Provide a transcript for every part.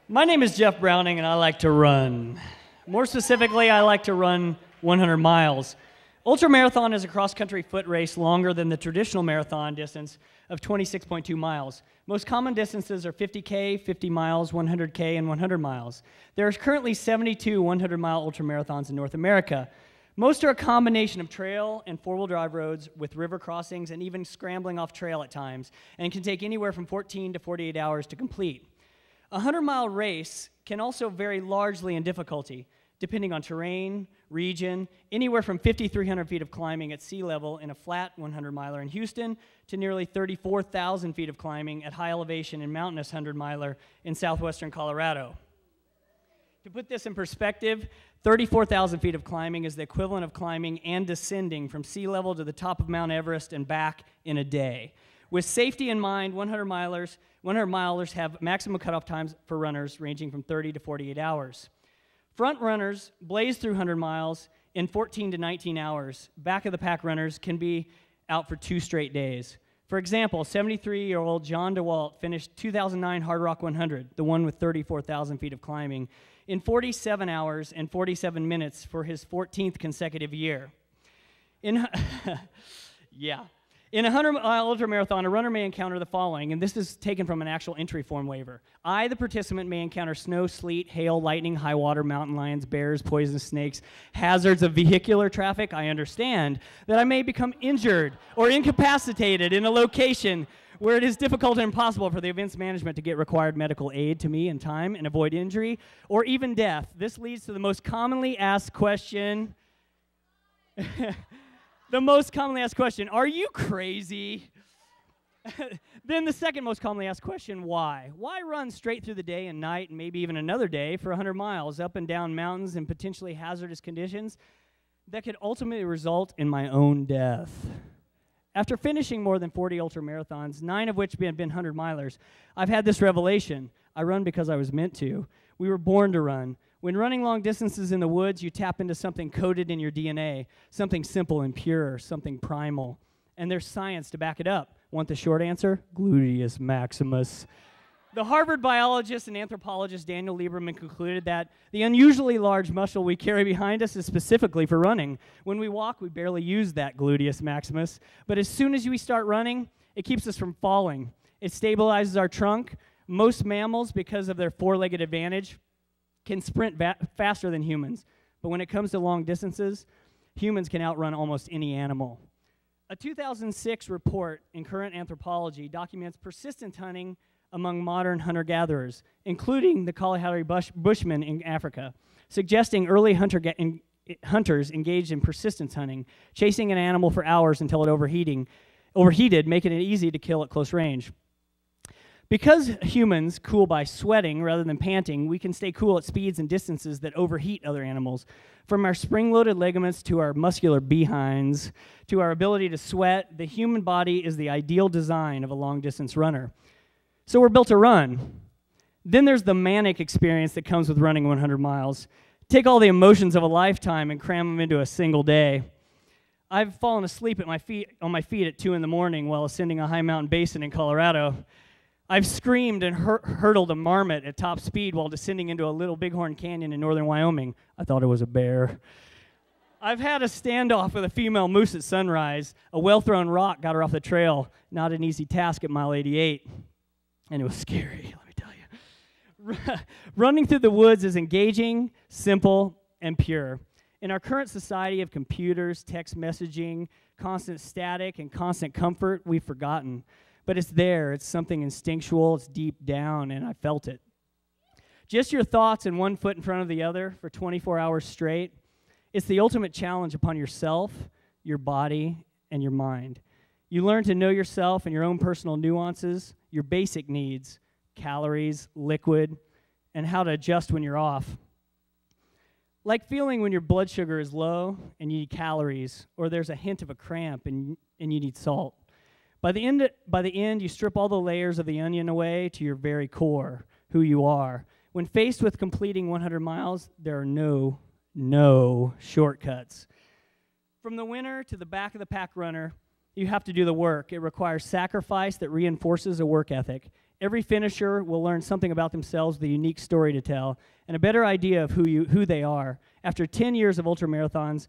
My name is Jeff Browning, and I like to run. More specifically, I like to run 100 miles. Ultramarathon is a cross-country foot race longer than the traditional marathon distance of 26.2 miles. Most common distances are 50K, 50 miles, 100K, and 100 miles. There are currently 72 100-mile ultramarathons in North America. Most are a combination of trail and four-wheel drive roads with river crossings and even scrambling off trail at times, and can take anywhere from 14 to 48 hours to complete. A 100-mile race can also vary largely in difficulty, depending on terrain, region, anywhere from 5,300 feet of climbing at sea level in a flat 100-miler in Houston to nearly 34,000 feet of climbing at high elevation in mountainous 100-miler in southwestern Colorado. To put this in perspective, 34,000 feet of climbing is the equivalent of climbing and descending from sea level to the top of Mount Everest and back in a day. With safety in mind, 100-milers have maximum cutoff times for runners ranging from 30 to 48 hours. Front runners blaze through 100 miles in 14 to 19 hours. Back-of-the-pack runners can be out for 2 straight days. For example, 73-year-old John DeWalt finished 2009 Hard Rock 100, the one with 34,000 feet of climbing, in 47 hours and 47 minutes for his 14th consecutive year. In a 100-mile ultramarathon, a runner may encounter the following, and this is taken from an actual entry form waiver. I, the participant, may encounter snow, sleet, hail, lightning, high water, mountain lions, bears, poisonous snakes, hazards of vehicular traffic. I understand that I may become injured or incapacitated in a location where it is difficult and impossible for the event's management to get required medical aid to me in time and avoid injury or even death. This leads to the most commonly asked question. The most commonly asked question, are you crazy? Then the second most commonly asked question, why? Why run straight through the day and night and maybe even another day for 100 miles up and down mountains in potentially hazardous conditions that could ultimately result in my own death? After finishing more than 40 ultramarathons, 9 of which have been 100-milers, I've had this revelation. I run because I was meant to. We were born to run. When running long distances in the woods, you tap into something coded in your DNA, something simple and pure, something primal. And there's science to back it up. Want the short answer? Gluteus maximus. The Harvard biologist and anthropologist Daniel Lieberman concluded that the unusually large muscle we carry behind us is specifically for running. When we walk, we barely use that gluteus maximus. But as soon as we start running, it keeps us from falling. It stabilizes our trunk. Most mammals, because of their four-legged advantage, can sprint faster than humans. But when it comes to long distances, humans can outrun almost any animal. A 2006 report in Current Anthropology documents persistent hunting among modern hunter-gatherers, including the Kalahari Bushmen in Africa, suggesting early hunters engaged in persistence hunting, chasing an animal for hours until it overheated, making it easy to kill at close range. Because humans cool by sweating rather than panting, we can stay cool at speeds and distances that overheat other animals. From our spring-loaded ligaments to our muscular behinds to our ability to sweat, the human body is the ideal design of a long-distance runner. So we're built to run. Then there's the manic experience that comes with running 100 miles. Take all the emotions of a lifetime and cram them into a single day. I've fallen asleep on my feet at 2 in the morning while ascending a high mountain basin in Colorado. I've screamed and hurdled a marmot at top speed while descending into a little Bighorn Canyon in northern Wyoming. I thought it was a bear. I've had a standoff with a female moose at sunrise. A well-thrown rock got her off the trail. Not an easy task at mile 88. And it was scary, let me tell you. Running through the woods is engaging, simple, and pure. In our current society of computers, text messaging, constant static, and constant comfort, we've forgotten. But it's there, it's something instinctual, it's deep down, and I felt it. Just your thoughts and one foot in front of the other for 24 hours straight. It's the ultimate challenge upon yourself, your body, and your mind. You learn to know yourself and your own personal nuances, your basic needs, calories, liquid, and how to adjust when you're off. Like feeling when your blood sugar is low and you need calories, or there's a hint of a cramp and you need salt. By the end, you strip all the layers of the onion away to your very core, who you are. When faced with completing 100 miles, there are no shortcuts. From the winner to the back-of-the-pack runner, you have to do the work. It requires sacrifice that reinforces a work ethic. Every finisher will learn something about themselves, the unique story to tell, and a better idea of who they are. After 10 years of ultramarathons,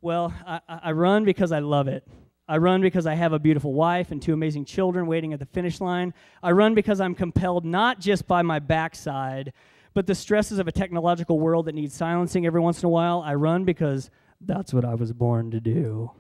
well, I run because I love it. I run because I have a beautiful wife and 2 amazing children waiting at the finish line. I run because I'm compelled not just by my backside, but the stresses of a technological world that needs silencing every once in a while. I run because that's what I was born to do.